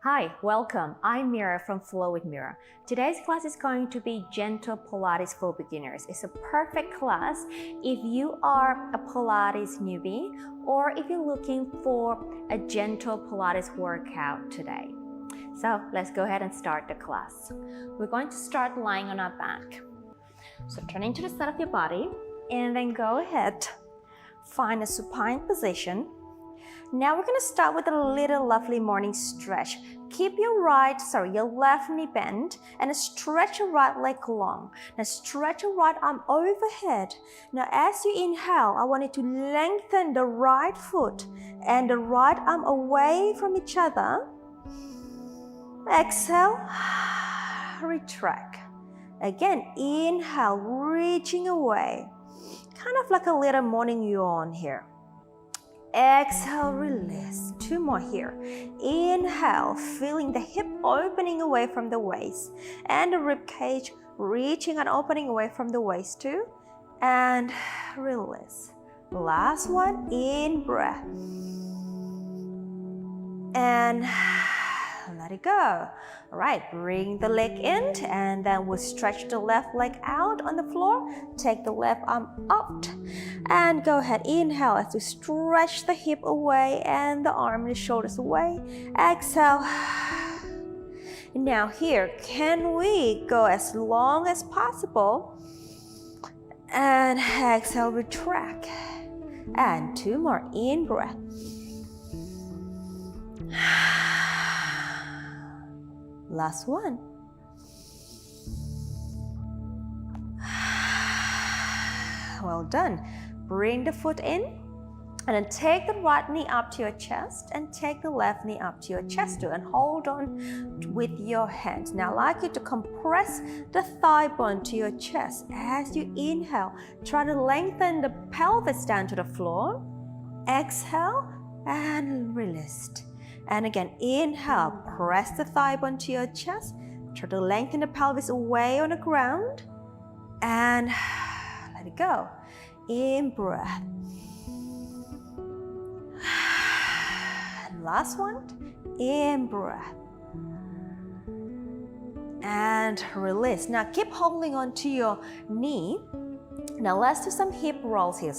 Hi, welcome. I'm Mira from Flow with Mira. Today's class is going to be Gentle Pilates for Beginners. It's a perfect class if you are a Pilates newbie or if you're looking for a gentle Pilates workout today. So let's go ahead and start the class. We're going to start lying on our back. So turning to the side of your body and then go ahead, find a supine position. Now we're going to start with a little lovely morning stretch. Keep your left knee bent and stretch your right leg long. Now stretch your right arm overhead. Now as you inhale, I want you to lengthen the right foot and the right arm away from each other. Exhale, retract. Again, inhale, reaching away. Kind of like a little morning yawn here. Exhale, release. Two more here. Inhale, feeling the hip opening away from the waist and the rib cage reaching and opening away from the waist too. And release. Last one, in breath. And let it go. All right, bring the leg in and then we'll stretch the left leg out on the floor. Take the left arm out and go ahead. Inhale as you stretch the hip away and the arm and the shoulders away. Exhale. Now here, can we go as long as possible? And exhale, retract. And two more, in breath. Last one. Well done. Bring the foot in and then take the right knee up to your chest and take the left knee up to your chest too and hold on with your hands. Now I'd like you to compress the thigh bone to your chest. As you inhale, try to lengthen the pelvis down to the floor. Exhale and release. And again, inhale, press the thigh bone to your chest. Try to lengthen the pelvis away on the ground. And let it go. In breath. And last one, in breath. And release. Now keep holding on to your knee. Now let's do some hip rolls here.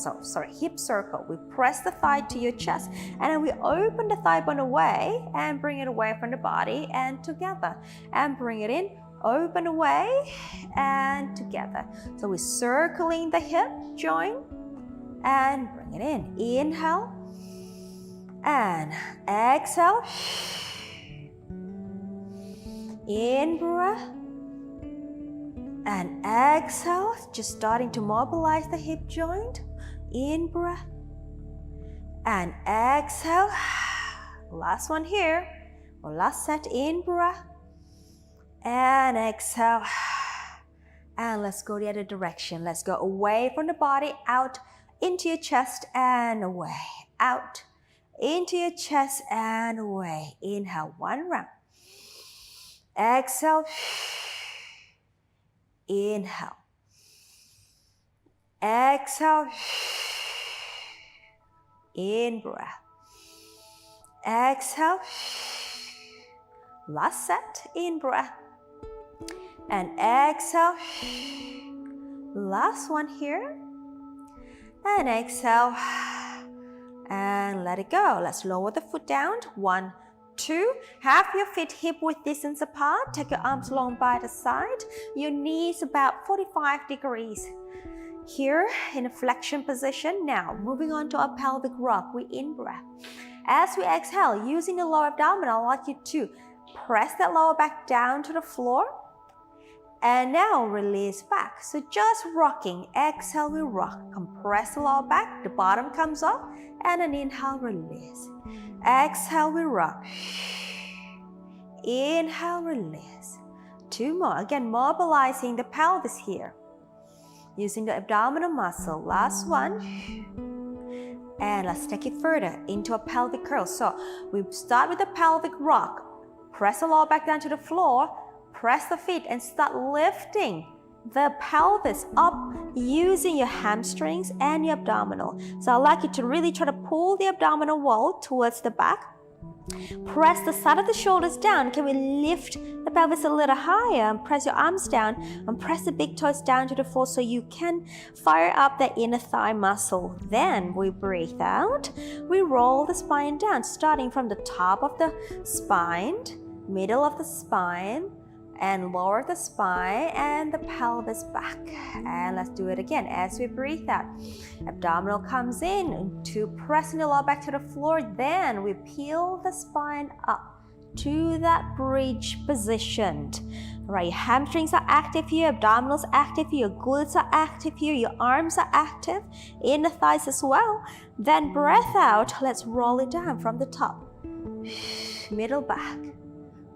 Hip circle. We press the thigh to your chest and then we open the thigh bone away and bring it away from the body and together. And bring it in, open away and together. So we're circling the hip joint and bring it in. Inhale and exhale. In breath. And exhale, just starting to mobilize the hip joint. In breath. And exhale. Last one here. Or last set, in breath. And exhale. And let's go the other direction. Let's go away from the body, out into your chest and away. Out into your chest and away. Inhale, one round. Exhale. Inhale. Exhale. In breath. Exhale. Last set, in breath. And exhale. Last one here. And exhale. And let it go. Let's lower the foot down. 1, 2, have your feet hip-width distance apart. Take your arms long by the side. Your knees about 45 degrees. Here in a flexion position. Now moving on to our pelvic rock. We in-breath. As we exhale, using the lower abdominal, I'd like you to press that lower back down to the floor. And now release back. So just rocking. Exhale, we rock. Compress the lower back. The bottom comes up. And an inhale, release. Exhale, we rock. Inhale, release. Two more. Again, mobilizing the pelvis here. Using the abdominal muscle. Last one. And let's take it further into a pelvic curl. So we start with the pelvic rock. Press the lower back down to the floor. Press the feet and start lifting the pelvis up using your hamstrings and your abdominal. So I'd like you to really try to pull the abdominal wall towards the back Press the side of the shoulders down. Can we lift the pelvis a little higher and press your arms down and press the big toes down to the floor so you can fire up the inner thigh muscle. Then we breathe out. We roll the spine down, starting from the top of the spine, middle of the spine, and lower the spine and the pelvis back. And let's do it again as we breathe out. Abdominal comes in to pressing the lower back to the floor. Then we peel the spine up to that bridge position. All right, your hamstrings are active here, abdominals active here, your glutes are active here, your arms are active, inner thighs as well. Then breath out. Let's roll it down from the top. Middle back,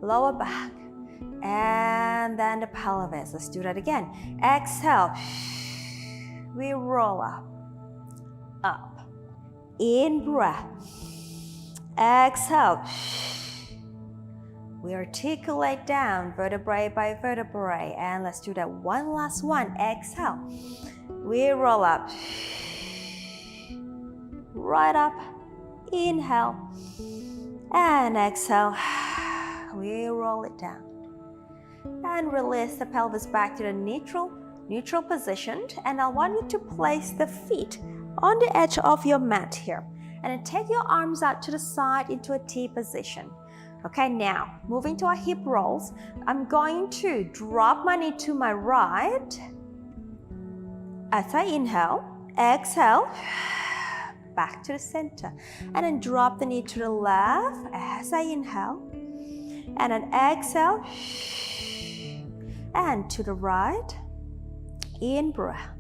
lower back, and then the pelvis. Let's do that again. Exhale. We roll up, up. In breath. Exhale. We articulate down vertebrae by vertebrae. And let's do that one last one. Exhale. We roll up. Right up. Inhale. And exhale. We roll it down. And release the pelvis back to the neutral position. And I want you to place the feet on the edge of your mat here. And then take your arms out to the side into a T position. Okay, now moving to our hip rolls. I'm going to drop my knee to my right. As I inhale, exhale, back to the center. And then drop the knee to the left as I inhale. And then exhale. And to the right. In breath.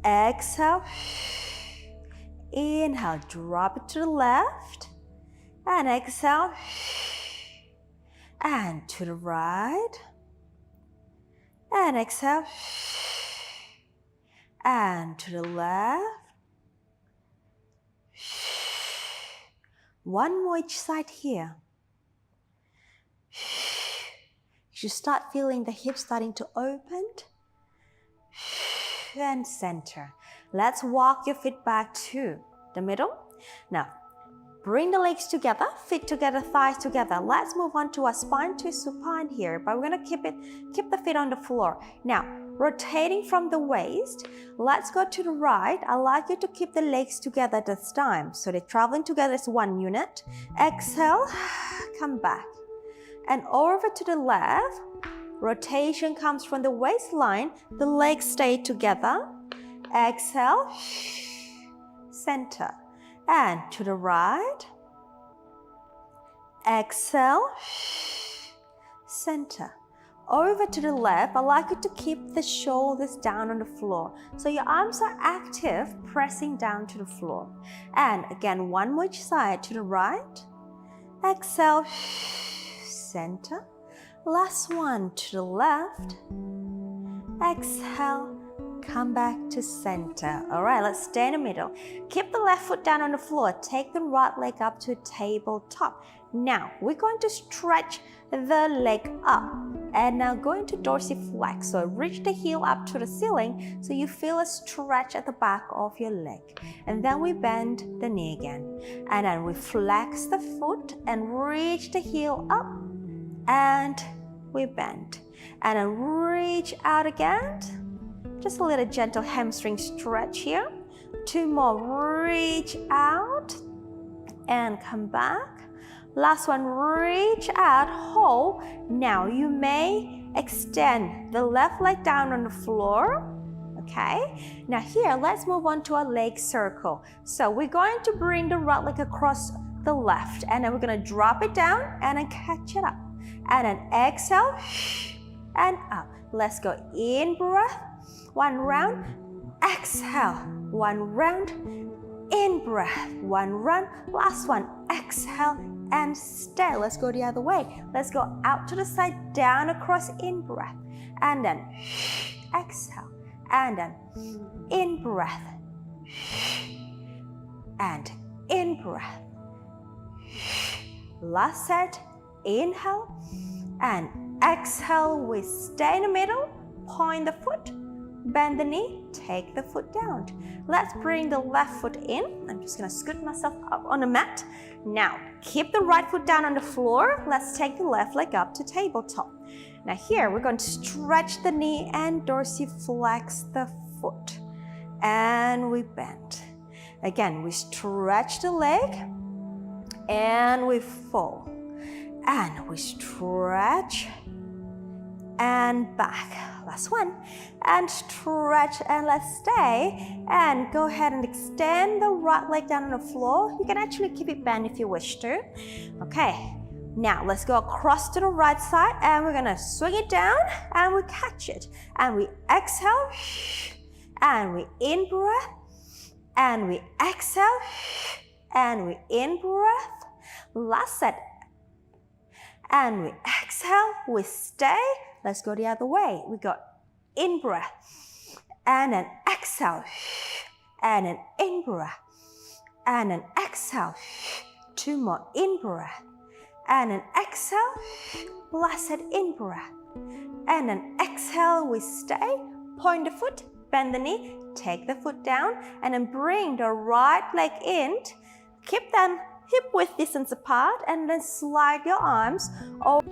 Exhale. Inhale, drop it to the left. And exhale. And to the right. And exhale. And to the left. One more each side here. You start feeling the hips starting to open. And center. Let's walk your feet back to the middle. Now, bring the legs together, feet together, thighs together. Let's move on to our spine to supine here, but we're gonna keep the feet on the floor. Now, rotating from the waist, let's go to the right. I'd like you to keep the legs together this time. So they're traveling together as one unit. Exhale, come back. And over to the left, rotation comes from the waistline, the legs stay together. Exhale, center. And to the right. Exhale, center. Over to the left, I'd like you to keep the shoulders down on the floor. So your arms are active, pressing down to the floor. And again, one more each side to the right. Exhale, center. Last one to the left. Exhale, come back to center. All right, let's stay in the middle. Keep the left foot down on the floor. Take the right leg up to tabletop. Now, we're going to stretch the leg up. And now going to dorsiflex. So reach the heel up to the ceiling so you feel a stretch at the back of your leg. And then we bend the knee again. And then we flex the foot and reach the heel up. And we bend. And then reach out again. Just a little gentle hamstring stretch here. Two more. Reach out and come back. Last one, reach out, hold. Now you may extend the left leg down on the floor. Okay, now here, let's move on to our leg circle. So we're going to bring the right leg across the left, and then we're gonna drop it down and then catch it up. And then exhale and up. Let's go in breath, one round, exhale, one round, in breath, one round, last one, exhale and stay. Let's go the other way. Let's go out to the side, down across, in breath, and then exhale, and then in breath, and in breath. Last set, inhale and exhale. We stay in the middle, point the foot, bend the knee, take the foot down. Let's bring the left foot in. I'm just gonna scoot myself up on the mat. Now, keep the right foot down on the floor. Let's take the left leg up to tabletop. Now here, we're going to stretch the knee and dorsiflex the foot. And we bend. Again, we stretch the leg and we fold. And we stretch and back. Last one. And stretch and let's stay. And go ahead and extend the right leg down on the floor. You can actually keep it bent if you wish to. Okay. Now let's go across to the right side and we're gonna swing it down and we catch it. And we exhale and we in breath and we exhale and we in breath. Last set. And we exhale, we stay. Let's go the other way. We got in breath and an exhale and an in breath and an exhale. Two more in breath and an exhale. Blessed in breath and an exhale. We stay. Point the foot, bend the knee, take the foot down, and then bring the right leg in. Keep them hip width distance apart, and then slide your arms over.